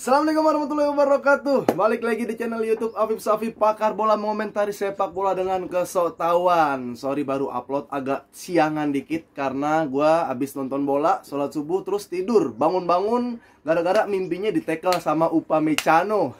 Assalamualaikum warahmatullahi wabarakatuh. Balik lagi di channel YouTube Afif Safi, pakar bola mengomentari sepak bola dengan kesoktawan. Sorry baru upload agak siangan dikit karena gua abis nonton bola, sholat subuh terus tidur. Bangun-bangun gara-gara mimpinya ditekel sama Upamecano.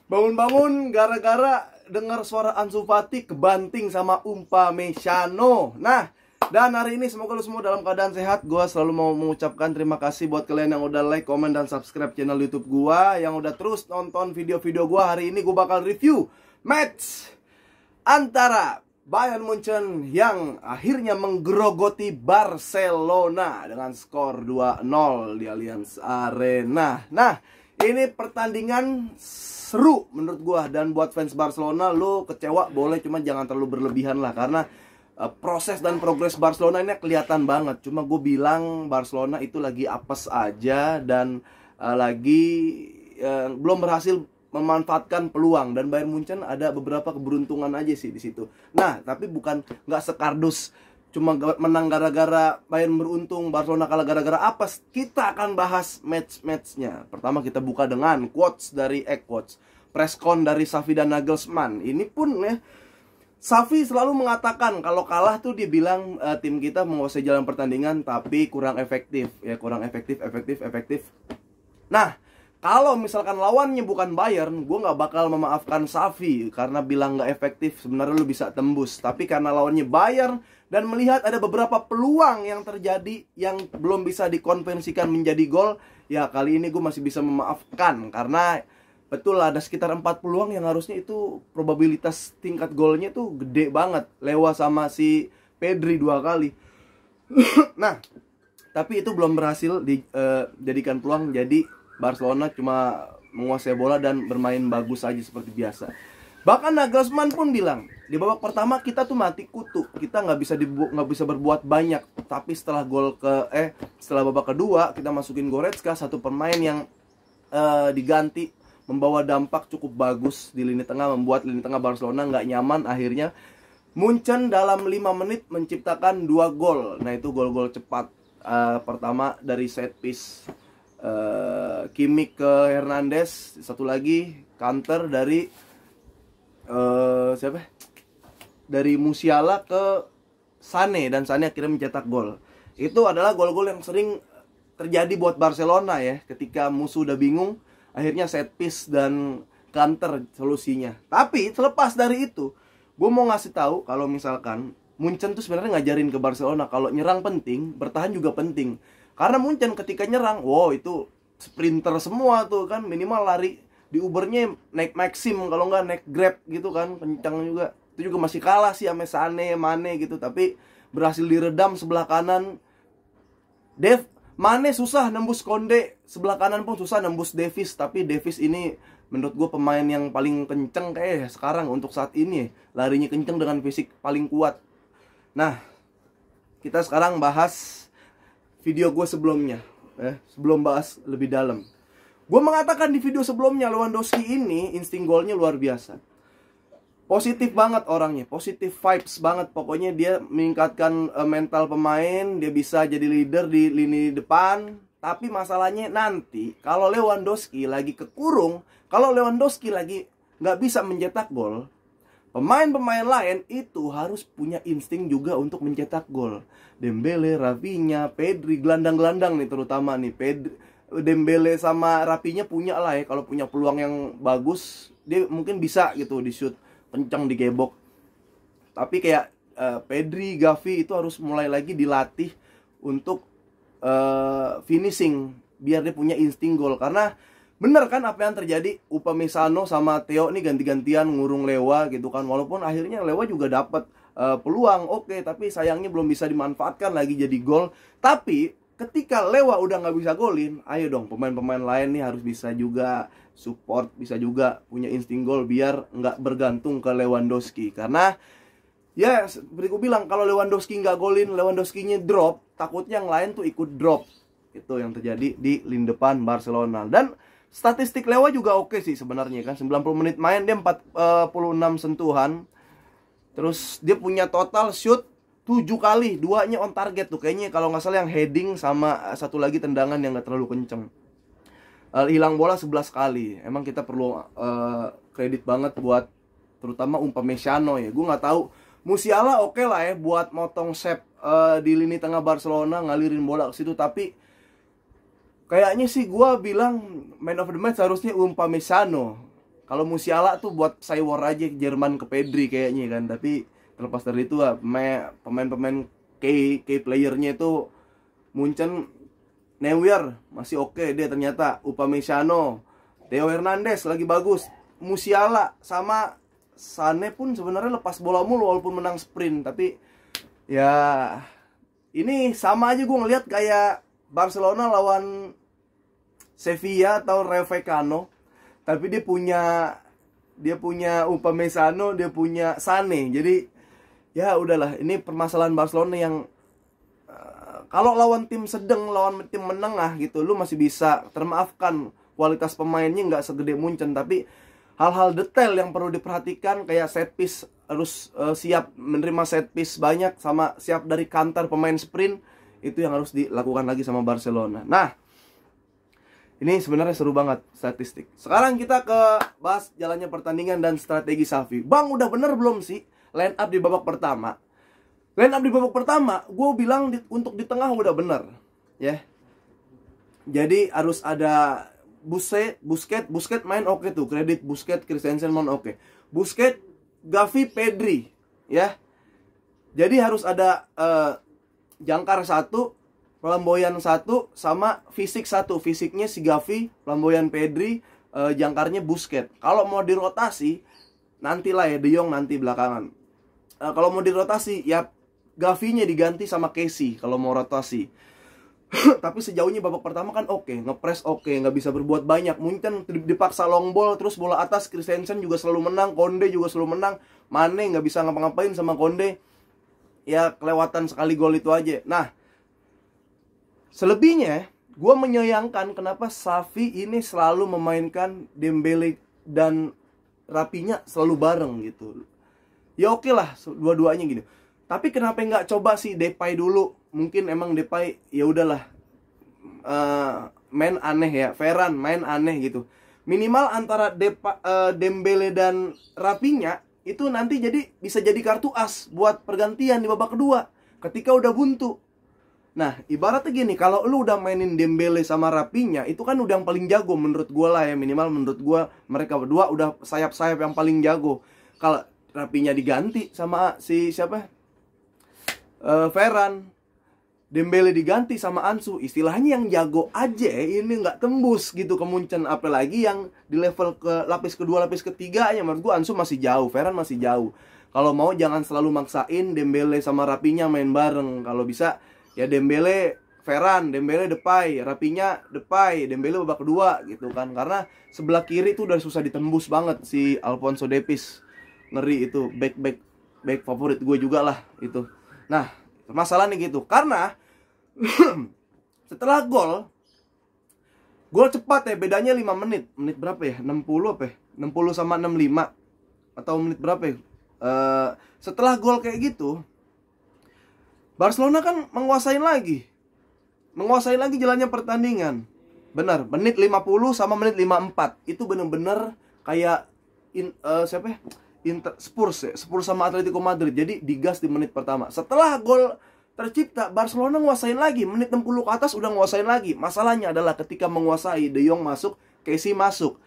Bangun-bangun gara-gara dengar suara Ansu Fati kebanting sama Upamecano. Nah, dan hari ini semoga lu semua dalam keadaan sehat. Gua selalu mau mengucapkan terima kasih buat kalian yang udah like, komen, dan subscribe channel YouTube gua, yang udah terus nonton video-video gua. Hari ini gua bakal review match antara Bayern Munchen yang akhirnya menggerogoti Barcelona dengan skor 2-0 di Allianz Arena. Nah, ini pertandingan seru menurut gua, dan buat fans Barcelona, lu kecewa boleh, cuma jangan terlalu berlebihan lah, karena proses dan progres Barcelona ini kelihatan banget. Cuma gue bilang Barcelona itu lagi apes aja dan belum berhasil memanfaatkan peluang, dan Bayern Munchen ada beberapa keberuntungan aja sih di situ. Nah, tapi bukan nggak sekardus cuma menang gara-gara Bayern beruntung, Barcelona kalah gara-gara apes. Kita akan bahas match-matchnya. Pertama kita buka dengan quotes dari presscon dari Xavi dan Nagelsmann. Ini pun ya, Xavi selalu mengatakan kalau kalah tuh dia bilang tim kita menguasai jalan pertandingan tapi kurang efektif. Ya, kurang efektif. Nah, kalau misalkan lawannya bukan Bayern, gue nggak bakal memaafkan Xavi karena bilang nggak efektif. Sebenarnya lu bisa tembus, tapi karena lawannya Bayern dan melihat ada beberapa peluang yang terjadi yang belum bisa dikonversikan menjadi gol, ya kali ini gue masih bisa memaafkan karena betul ada sekitar 4 peluang yang harusnya itu probabilitas tingkat golnya tuh gede banget. Lewa sama si Pedri 2 kali. Nah, tapi itu belum berhasil dijadikan peluang. Jadi Barcelona cuma menguasai bola dan bermain bagus aja seperti biasa. Bahkan Nagelsmann pun bilang di babak pertama kita tuh mati kutu, kita nggak bisa berbuat banyak. Tapi setelah setelah babak kedua kita masukin Goretzka, satu pemain yang diganti, membawa dampak cukup bagus di lini tengah, membuat lini tengah Barcelona nggak nyaman. Akhirnya Munchen dalam 5 menit menciptakan 2 gol. Nah, itu gol-gol cepat. Pertama dari set piece Kimmich ke Hernandez, satu lagi counter dari dari Musiala ke Sané, dan Sané akhirnya mencetak gol. Itu adalah gol-gol yang sering terjadi buat Barcelona ya, ketika musuh udah bingung, akhirnya set piece dan counter solusinya. Tapi selepas dari itu, gue mau ngasih tahu kalau misalkan Munchen tuh sebenarnya ngajarin ke Barcelona kalau nyerang penting, bertahan juga penting. Karena Munchen ketika nyerang, wow itu sprinter semua tuh kan, minimal lari di Ubernya naik Maxim, kalau nggak naik Grab gitu kan, kencang juga. Itu juga masih kalah sih sama Sané, Mane gitu, tapi berhasil diredam sebelah kanan. Mane susah nembus Konde, sebelah kanan pun susah nembus Davis. Tapi Davis ini menurut gue pemain yang paling kenceng kayak sekarang untuk saat ini. Larinya kenceng dengan fisik paling kuat. Nah, kita sekarang bahas video gue sebelumnya, sebelum bahas lebih dalam. Gue mengatakan di video sebelumnya, Lewandowski ini insting golnya luar biasa. Positif banget orangnya, positif vibes banget. Pokoknya dia meningkatkan mental pemain, dia bisa jadi leader di lini depan. Tapi masalahnya nanti kalau Lewandowski lagi kekurung, kalau Lewandowski lagi nggak bisa mencetak gol, pemain-pemain lain itu harus punya insting juga untuk mencetak gol. Dembele, Rafinha, Pedri, gelandang-gelandang nih terutama nih. Dembele sama Rafinha punya lah ya, kalau punya peluang yang bagus, dia mungkin bisa gitu di shoot kencang, digebok. Tapi kayak Pedri, Gavi itu harus mulai lagi dilatih untuk finishing, biar dia punya insting gol. Karena bener kan apa yang terjadi, Upamecano sama Theo nih ganti-gantian ngurung Lewa gitu kan. Walaupun akhirnya Lewa juga dapat peluang, oke, tapi sayangnya belum bisa dimanfaatkan lagi jadi gol. Tapi ketika Lewa udah nggak bisa golin, ayo dong pemain-pemain lain nih harus bisa juga support, bisa juga punya insting gol biar nggak bergantung ke Lewandowski. Karena ya seperti gue bilang, kalau Lewandowski nggak golin, Lewandowskinya drop, takutnya yang lain tuh ikut drop. Itu yang terjadi di lini depan Barcelona. Dan statistik Lewa juga oke sih sebenarnya kan. 90 menit main dia 46 sentuhan. Terus dia punya total shoot 7 kali, 2-nya on target tuh. Kayaknya kalau nggak salah yang heading sama satu lagi tendangan yang nggak terlalu kenceng. hilang bola 11 kali. Emang kita perlu kredit banget buat terutama Upamecano ya. Gue nggak tahu, Musiala oke lah ya buat motong sep di lini tengah Barcelona, ngalirin bola ke situ, tapi kayaknya sih gue bilang man of the match harusnya Upamecano. Kalau Musiala tuh buat Cywar aja Jerman ke Pedri kayaknya kan. Tapi terlepas dari itu pemain-pemain key playernya itu Munchen, Neuer masih oke dia ternyata, Upamecano, Theo Hernandez lagi bagus, Musiala sama Sané pun sebenarnya lepas bola mulu walaupun menang sprint. Tapi ya ini sama aja gue ngeliat kayak Barcelona lawan Sevilla atau Rayo Vallecano. Tapi dia punya Upamecano, dia punya Sané. Jadi ya udahlah, ini permasalahan Barcelona yang kalau lawan tim sedang, lawan tim menengah gitu, lu masih bisa termaafkan, kualitas pemainnya nggak segede Munchen. Tapi hal-hal detail yang perlu diperhatikan kayak set piece harus siap menerima set piece banyak, sama siap dari kantor pemain sprint, itu yang harus dilakukan lagi sama Barcelona. Nah, ini sebenarnya seru banget statistik. Sekarang kita ke bahas jalannya pertandingan dan strategi Xavi. Bang, udah bener belum sih line up di babak pertama? Line up di babak pertama, gue bilang untuk di tengah udah bener, ya. Jadi harus ada Busquets main oke tuh, kredit Busquets, Christensen main oke. Busquets, Gavi, Pedri, ya. Jadi harus ada jangkar satu, flamboyan satu, sama fisik satu. Fisiknya si Gavi, flamboyan Pedri, jangkarnya Busquets. Kalau mau dirotasi, nantilah ya, De Jong nanti belakangan. Kalau mau dirotasi, ya Gavinya diganti sama Casey kalau mau rotasi. Tapi sejauhnya babak pertama kan oke, ngepres oke, nggak bisa berbuat banyak. Mungkin dipaksa long ball, terus bola atas, Christensen juga selalu menang, Konde juga selalu menang, Mane nggak bisa ngapa-ngapain sama Konde. Ya kelewatan sekali gol itu aja. Nah, selebihnya, gue menyayangkan kenapa Xavi ini selalu memainkan Dembele dan Rapinya selalu bareng gitu. Ya oke lah, dua-duanya gitu. Tapi kenapa nggak coba sih Depay dulu? Mungkin emang Depay ya udahlah, main aneh ya, Ferran main aneh gitu. Minimal antara Dembele dan Rapinya itu nanti bisa jadi kartu as buat pergantian di babak kedua ketika udah buntu. Nah, ibaratnya gini, kalau lu udah mainin Dembele sama Rapinya, itu kan udah yang paling jago menurut gue lah ya. Minimal menurut gue mereka berdua udah sayap-sayap yang paling jago. Kalau Rapinya diganti sama si siapa? Ferran, Dembele diganti sama Ansu, istilahnya yang jago aja ini nggak tembus gitu ke Munchen. Apalagi yang di level ke lapis kedua, lapis ketiga ya, menurut gue Ansu masih jauh, Ferran masih jauh. Kalau mau jangan selalu maksain Dembele sama Rapinya main bareng. Kalau bisa ya Dembele Ferran, Dembele Depay, Rapinya Depay, Dembele babak kedua gitu kan. Karena sebelah kiri itu udah susah ditembus banget si Alphonso Davies. Ngeri itu, back favorit gue juga lah itu. Nah, masalahnya gitu. Karena setelah gol cepat ya, bedanya 5 menit. Menit berapa ya? 60 apa ya? 60 sama 65 atau menit berapa ya? Setelah gol kayak gitu, Barcelona kan menguasai lagi jalannya pertandingan. Benar, menit 50 sama menit 54 itu bener-bener kayak Spurs sama Atletico Madrid. Jadi digas di menit pertama. Setelah gol tercipta, Barcelona nguasain lagi. Menit 60 ke atas udah nguasain lagi. Masalahnya adalah ketika menguasai, De Jong masuk, Casey masuk.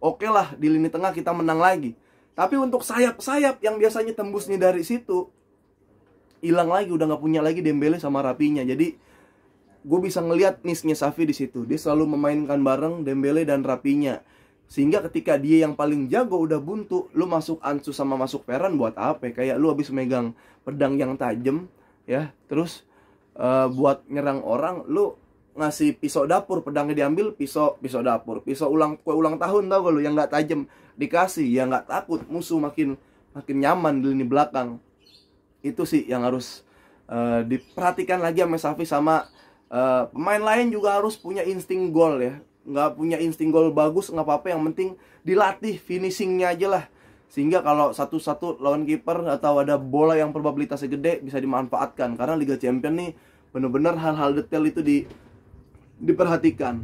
Oke lah, di lini tengah kita menang lagi. Tapi untuk sayap-sayap yang biasanya tembus nih dari situ, hilang lagi, udah nggak punya lagi Dembele sama Rapinya. Jadi gue bisa ngelihat miss-nya Xavi di situ. Dia selalu memainkan bareng Dembele dan Rapinya. Sehingga ketika dia yang paling jago udah buntu, lu masuk Ansu sama masuk Ferran buat apa? Kayak lu habis megang pedang yang tajam, ya. Terus buat nyerang orang, lu ngasih pisau dapur, pedangnya diambil, pisau dapur, pisau kue ulang tahun, tau gak lu, yang nggak tajam dikasih, ya nggak takut musuh makin nyaman di lini belakang. Itu sih yang harus diperhatikan lagi sama Xavi. Sama pemain lain juga harus punya insting gol ya. Nggak punya insting gol bagus nggak apa-apa, yang penting dilatih finishingnya aja lah, sehingga kalau satu-satu lawan kiper atau ada bola yang probabilitasnya gede bisa dimanfaatkan. Karena Liga Champions nih bener-bener hal-hal detail itu diperhatikan.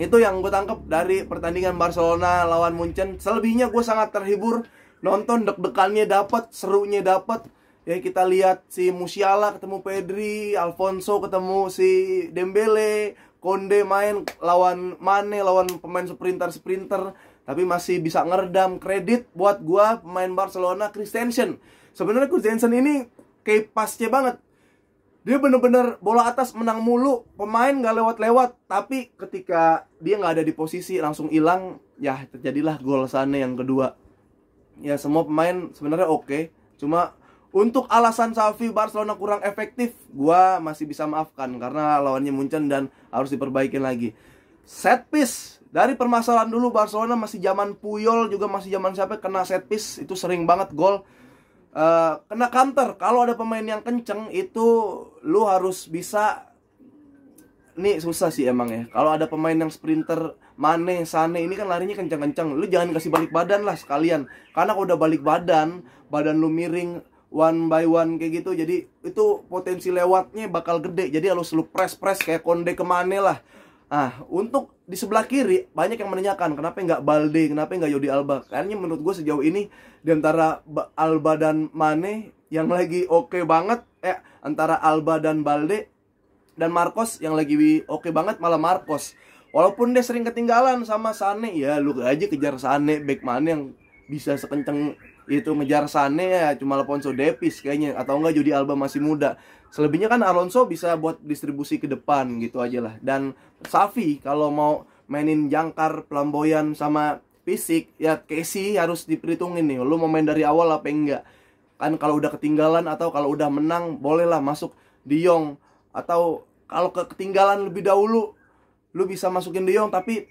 Itu yang gue tangkap dari pertandingan Barcelona lawan Munchen. Selebihnya gue sangat terhibur, nonton deg-degannya dapat, serunya dapat. Ya kita lihat si Musiala ketemu Pedri, Alfonso ketemu si Dembele, Konde main lawan Mane, lawan pemain sprinter, tapi masih bisa ngeredam. Kredit buat gua pemain Barcelona, Christensen. Sebenarnya Christensen ini kayak pasnya banget. Dia bener-bener bola atas menang mulu, pemain gak lewat-lewat, tapi ketika dia gak ada di posisi langsung hilang, ya terjadilah gol Sané yang kedua. Ya semua pemain sebenarnya oke, cuma untuk alasan Xavi Barcelona kurang efektif, gua masih bisa maafkan karena lawannya Munchen dan harus diperbaikin lagi. Set piece, dari permasalahan dulu Barcelona masih zaman Puyol, juga masih zaman siapa kena set piece itu sering banget gol. Kena counter, kalau ada pemain yang kenceng itu lu harus bisa. Nih susah sih emang ya. Kalau ada pemain yang sprinter, Mane, Sané ini kan larinya kenceng-kenceng, lu jangan kasih balik badan lah sekalian. Karena kalau udah balik badan lu miring one by one kayak gitu, jadi itu potensi lewatnya bakal gede. Jadi harus lu press kayak Konde ke Mane lah. Nah, untuk di sebelah kiri banyak yang menanyakan kenapa nggak Balde, kenapa nggak Jordi Alba. Kayaknya menurut gue sejauh ini di antara Alba dan Mane yang lagi oke banget, antara Alba dan Balde dan Marcos yang lagi oke banget malah Marcos. Walaupun dia sering ketinggalan sama Sané, ya lu aja kejar Sané, back Mane yang bisa sekenceng itu ngejar Sané ya cuma Alfonso Davies kayaknya, atau enggak Jordi Alba masih muda. Selebihnya kan Alonso bisa buat distribusi ke depan gitu aja lah. Dan Xavi kalau mau mainin jangkar, pelamboyan sama fisik, ya Casey harus diperhitungin nih, lu mau main dari awal apa enggak. Kan kalau udah ketinggalan atau kalau udah menang bolehlah masuk De Jong, atau kalau ketinggalan lebih dahulu lu bisa masukin De Jong, tapi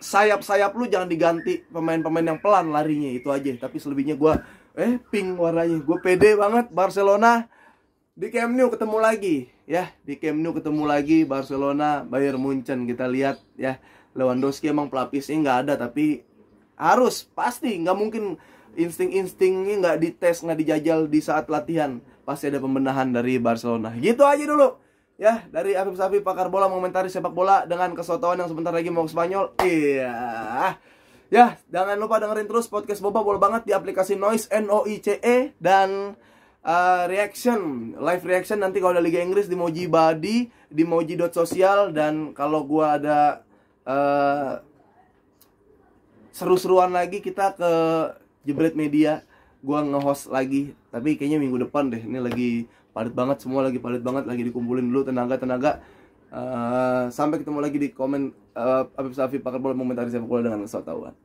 sayap-sayap lu jangan diganti pemain-pemain yang pelan larinya, itu aja. Tapi selebihnya gue pink warnanya. Gue pede banget. Barcelona di Camp Nou ketemu lagi ya, di Camp Nou ketemu lagi Barcelona Bayern Munchen. Kita lihat ya, Lewandowski emang pelapisnya nggak ada, tapi harus pasti nggak mungkin insting-instingnya nggak dites, nggak dijajal di saat latihan. Pasti ada pembenahan dari Barcelona. Gitu aja dulu ya, dari Afif Safi, pakar bola, mengomentari sepak bola dengan kesotoan yang sebentar lagi mau ke Spanyol. Iya. Ya, jangan lupa dengerin terus podcast Boba Bola Banget di aplikasi Noise, Noice, dan reaction, live reaction nanti kalau ada Liga Inggris di Moji Badi, di moji.social. Dan kalau gua ada seru-seruan lagi, kita ke Jebret Media, gua nge-host lagi. Tapi kayaknya minggu depan deh, ini lagi padat banget, semua lagi padat banget, lagi dikumpulin dulu tenaga. Sampai ketemu lagi di komen Afif Safi, pakar bola, mengomentari sepak bola dengan kesotoan.